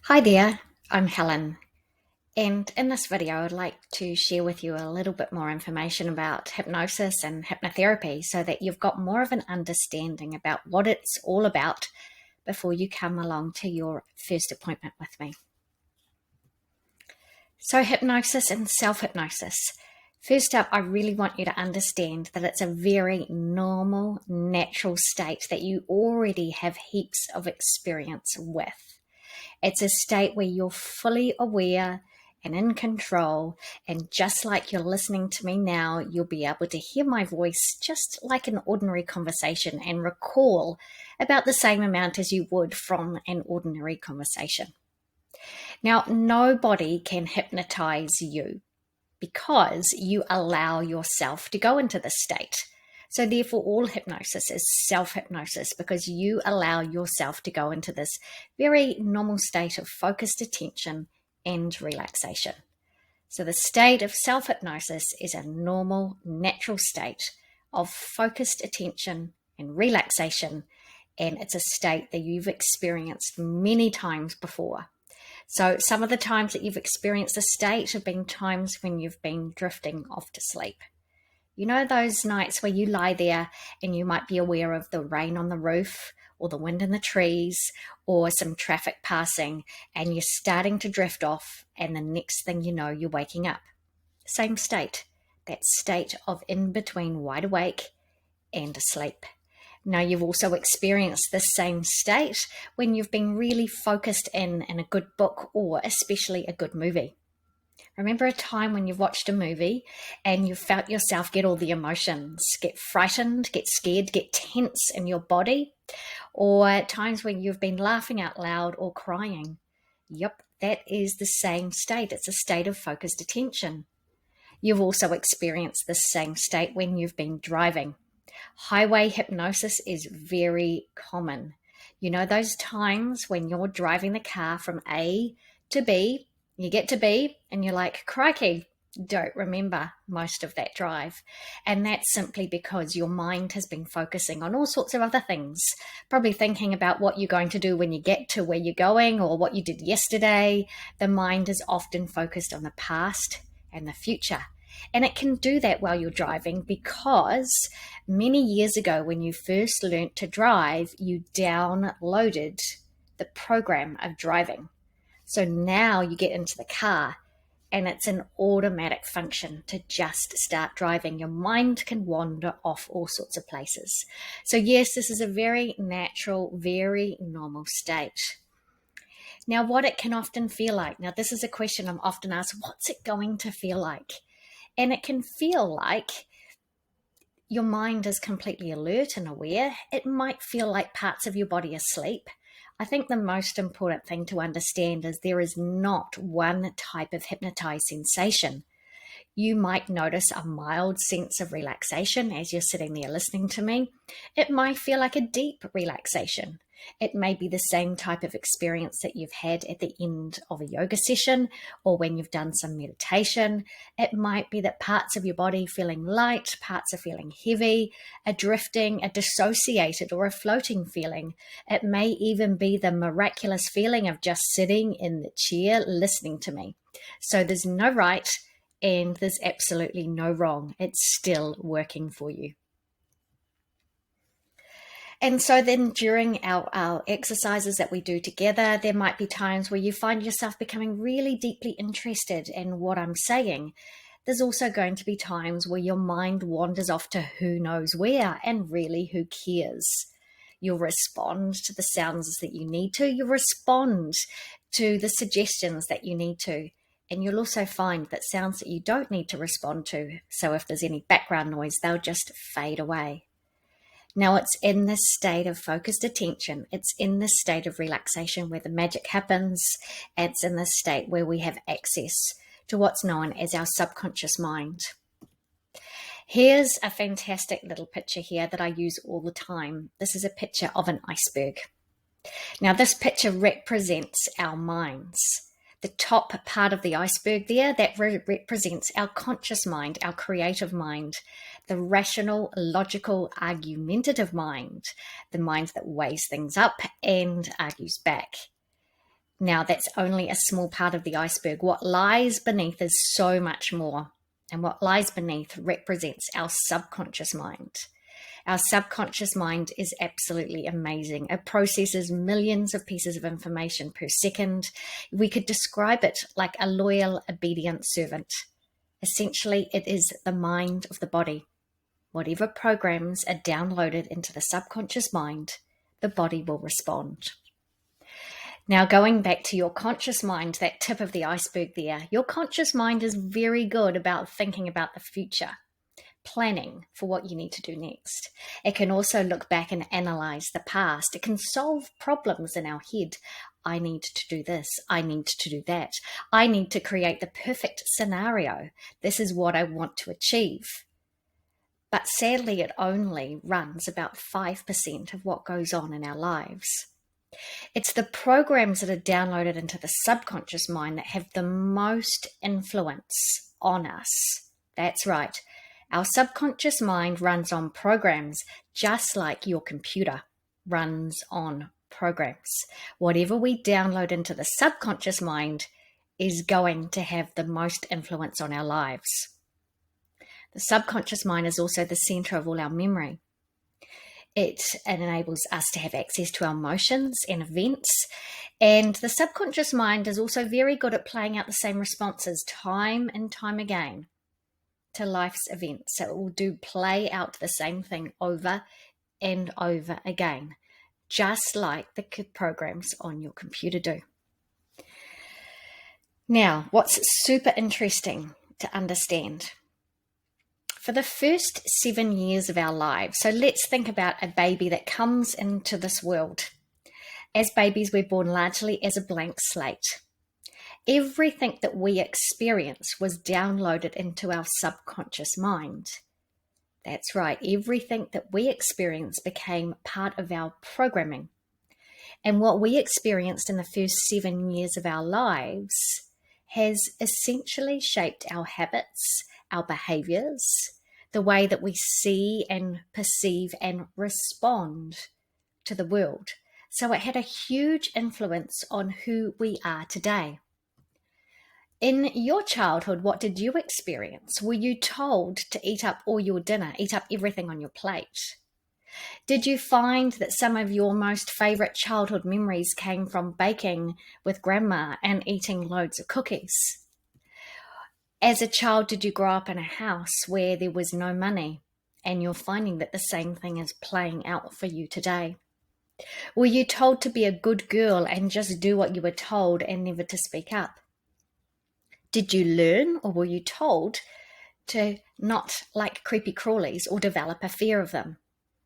Hi there, I'm Helen, and in this video I'd like to share with you a little bit more information about hypnosis and hypnotherapy so that you've got more of an understanding about what it's all about before you come along to your first appointment with me. So hypnosis and self-hypnosis. First up, I really want you to understand that it's a very normal, natural state that you already have heaps of experience with. It's a state where you're fully aware and in control, and just like you're listening to me now, you'll be able to hear my voice just like an ordinary conversation and recall about the same amount as you would from an ordinary conversation. Now, nobody can hypnotize you because you allow yourself to go into this state. So therefore, all hypnosis is self-hypnosis because you allow yourself to go into this very normal state of focused attention and relaxation. So the state of self-hypnosis is a normal, natural state of focused attention and relaxation, and it's a state that you've experienced many times before. So some of the times that you've experienced this state have been times when you've been drifting off to sleep. You know those nights where you lie there and you might be aware of the rain on the roof or the wind in the trees or some traffic passing, and you're starting to drift off, and the next thing you know, you're waking up. Same state, that state of in between wide awake and asleep. Now, you've also experienced this same state when you've been really focused in a good book or especially a good movie. Remember a time when you've watched a movie and you felt yourself get all the emotions, get frightened, get scared, get tense in your body, or times when you've been laughing out loud or crying? Yep, that is the same state. It's a state of focused attention. You've also experienced this same state when you've been driving. Highway hypnosis is very common. You know those times when you're driving the car from A to B, you get to B and you're like, crikey, don't remember most of that drive. And that's simply because your mind has been focusing on all sorts of other things, probably thinking about what you're going to do when you get to where you're going or what you did yesterday. The mind is often focused on the past and the future. And it can do that while you're driving because many years ago, when you first learnt to drive, you downloaded the program of driving. So now you get into the car and it's an automatic function to just start driving. Your mind can wander off all sorts of places. So yes, this is a very natural, very normal state. Now, what it can often feel like. Now, this is a question I'm often asked, what's it going to feel like? And it can feel like your mind is completely alert and aware. It might feel like parts of your body are asleep. I think the most important thing to understand is there is not one type of hypnotized sensation. You might notice a mild sense of relaxation as you're sitting there listening to me. It might feel like a deep relaxation. It may be the same type of experience that you've had at the end of a yoga session or when you've done some meditation. It might be that parts of your body feeling light, parts are feeling heavy, a drifting, a dissociated or a floating feeling. It may even be the miraculous feeling of just sitting in the chair listening to me. So there's no right and there's absolutely no wrong. It's still working for you. And so then during our exercises that we do together, there might be times where you find yourself becoming really deeply interested in what I'm saying. There's also going to be times where your mind wanders off to who knows where, and really who cares. You'll respond to the sounds that you need to. You'll respond to the suggestions that you need to. And you'll also find that sounds that you don't need to respond to, so if there's any background noise, they'll just fade away. Now, it's in this state of focused attention, it's in this state of relaxation where the magic happens, and it's in this state where we have access to what's known as our subconscious mind. Here's a fantastic little picture here that I use all the time. This is a picture of an iceberg. Now, this picture represents our minds. The top part of the iceberg there, that represents our conscious mind, our creative mind, the rational, logical, argumentative mind, the mind that weighs things up and argues back. Now, that's only a small part of the iceberg. What lies beneath is so much more. And what lies beneath represents our subconscious mind. Our subconscious mind is absolutely amazing. It processes millions of pieces of information per second. We could describe it like a loyal, obedient servant. Essentially, it is the mind of the body. Whatever programs are downloaded into the subconscious mind, the body will respond. Now, going back to your conscious mind, that tip of the iceberg there, your conscious mind is very good about thinking about the future, planning for what you need to do next. It can also look back and analyze the past. It can solve problems in our head. I need to do this. I need to do that. I need to create the perfect scenario. This is what I want to achieve. But sadly, it only runs about 5% of what goes on in our lives. It's the programs that are downloaded into the subconscious mind that have the most influence on us. That's right. Our subconscious mind runs on programs just like your computer runs on programs. Whatever we download into the subconscious mind is going to have the most influence on our lives. The subconscious mind is also the center of all our memory. It enables us to have access to our emotions and events. And the subconscious mind is also very good at playing out the same responses time and time again to life's events. So it will play out the same thing over and over again, just like the programs on your computer do. Now, what's super interesting to understand, for the first 7 years of our lives, so let's think about a baby that comes into this world. As babies, we're born largely as a blank slate. Everything that we experience was downloaded into our subconscious mind. That's right, everything that we experienced became part of our programming. And what we experienced in the first 7 years of our lives has essentially shaped our habits, our behaviors, the way that we see and perceive and respond to the world. So it had a huge influence on who we are today. In your childhood, what did you experience? Were you told to eat up all your dinner, eat up everything on your plate? Did you find that some of your most favorite childhood memories came from baking with grandma and eating loads of cookies? As a child, did you grow up in a house where there was no money, and you're finding that the same thing is playing out for you today? Were you told to be a good girl and just do what you were told and never to speak up? Did you learn, or were you told to not like creepy crawlies or develop a fear of them?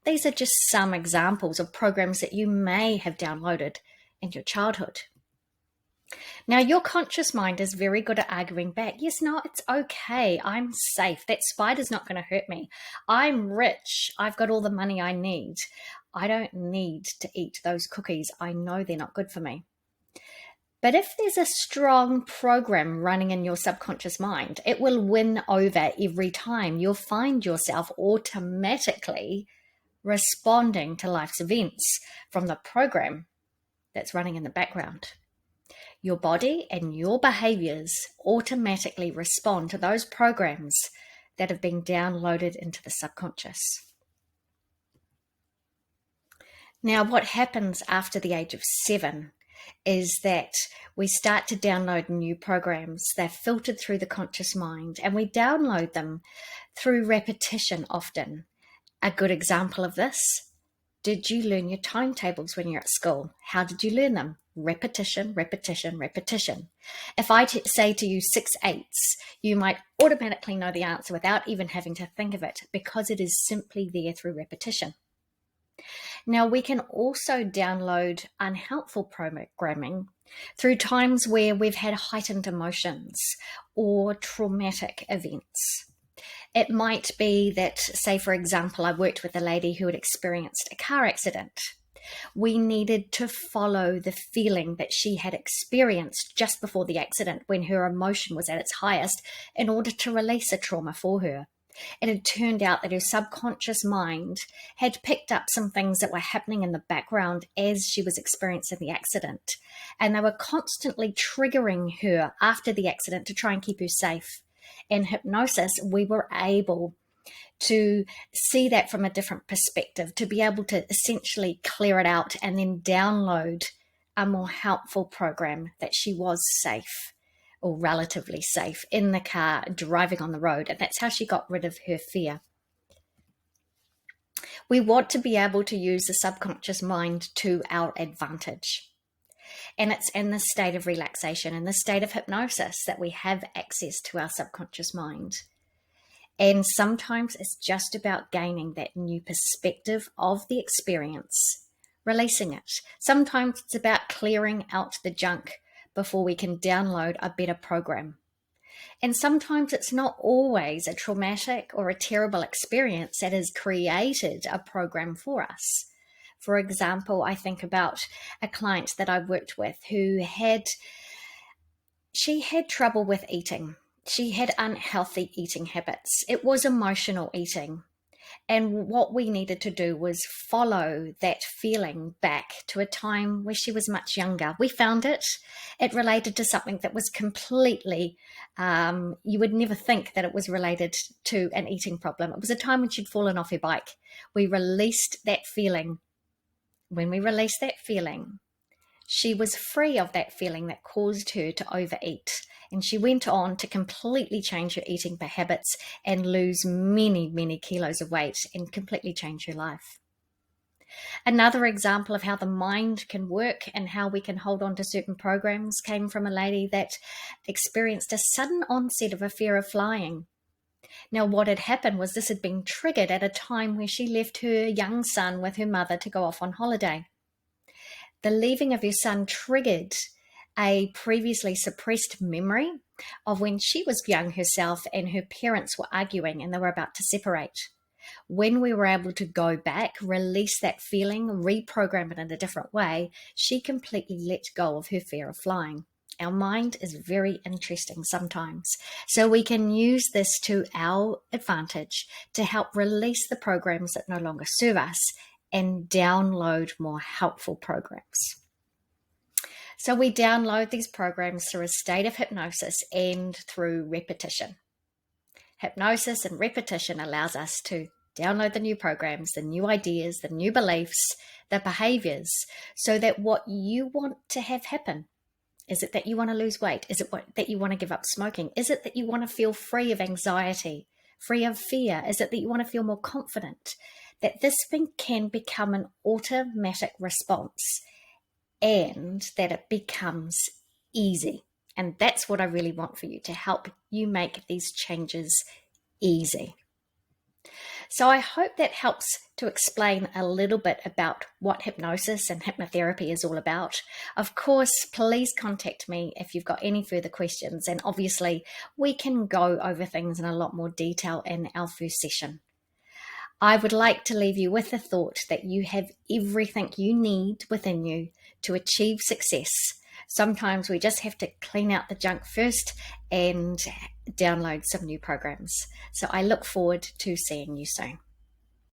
These are just some examples of programs that you may have downloaded in your childhood. Now, your conscious mind is very good at arguing back. Yes, no, it's okay. I'm safe. That spider's not going to hurt me. I'm rich. I've got all the money I need. I don't need to eat those cookies. I know they're not good for me. But if there's a strong program running in your subconscious mind, it will win over every time. You'll find yourself automatically responding to life's events from the program that's running in the background. Your body and your behaviors automatically respond to those programs that have been downloaded into the subconscious. Now, what happens after the age of 7 is that we start to download new programs. They're filtered through the conscious mind, and we download them through repetition often. A good example of this: did you learn your timetables when you're at school? How did you learn them? Repetition, repetition, repetition. If I say to you 6/8, you might automatically know the answer without even having to think of it, because it is simply there through repetition. Now, we can also download unhelpful programming through times where we've had heightened emotions or traumatic events. It might be that, say, for example, I worked with a lady who had experienced a car accident. We needed to follow the feeling that she had experienced just before the accident, when her emotion was at its highest, in order to release a trauma for her. It had turned out that her subconscious mind had picked up some things that were happening in the background as she was experiencing the accident. And they were constantly triggering her after the accident to try and keep her safe. In hypnosis, we were able to see that from a different perspective, to be able to essentially clear it out and then download a more helpful program that she was safe, or relatively safe, in the car, driving on the road. And that's how she got rid of her fear. We want to be able to use the subconscious mind to our advantage. And it's in this state of relaxation, in this state of hypnosis, that we have access to our subconscious mind. And sometimes it's just about gaining that new perspective of the experience, releasing it. Sometimes it's about clearing out the junk before we can download a better program. And sometimes it's not always a traumatic or a terrible experience that has created a program for us. For example, I think about a client that I worked with who had trouble with eating. She had unhealthy eating habits. It was emotional eating. And what we needed to do was follow that feeling back to a time where she was much younger. We found it. It related to something that was completely, you would never think that it was related to an eating problem. It was a time when she'd fallen off her bike. We released that feeling. When we released that feeling, she was free of that feeling that caused her to overeat. And she went on to completely change her eating habits and lose many, many kilos of weight and completely change her life. Another example of how the mind can work and how we can hold on to certain programs came from a lady that experienced a sudden onset of a fear of flying. Now, what had happened was this had been triggered at a time where she left her young son with her mother to go off on holiday. The leaving of her son triggered a previously suppressed memory of when she was young herself and her parents were arguing and they were about to separate. When we were able to go back, release that feeling, reprogram it in a different way, she completely let go of her fear of flying. Our mind is very interesting sometimes. So we can use this to our advantage to help release the programs that no longer serve us and download more helpful programs. So we download these programs through a state of hypnosis and through repetition. Hypnosis and repetition allows us to download the new programs, the new ideas, the new beliefs, the behaviors, so that what you want to have happen, is it that you want to lose weight? Is it that you want to give up smoking? Is it that you want to feel free of anxiety, free of fear? Is it that you want to feel more confident? That this thing can become an automatic response and that it becomes easy. And that's what I really want for you, to help you make these changes easy. So I hope that helps to explain a little bit about what hypnosis and hypnotherapy is all about. Of course, please contact me if you've got any further questions. And obviously, we can go over things in a lot more detail in our first session. I would like to leave you with the thought that you have everything you need within you to achieve success. Sometimes we just have to clean out the junk first and download some new programs. So I look forward to seeing you soon.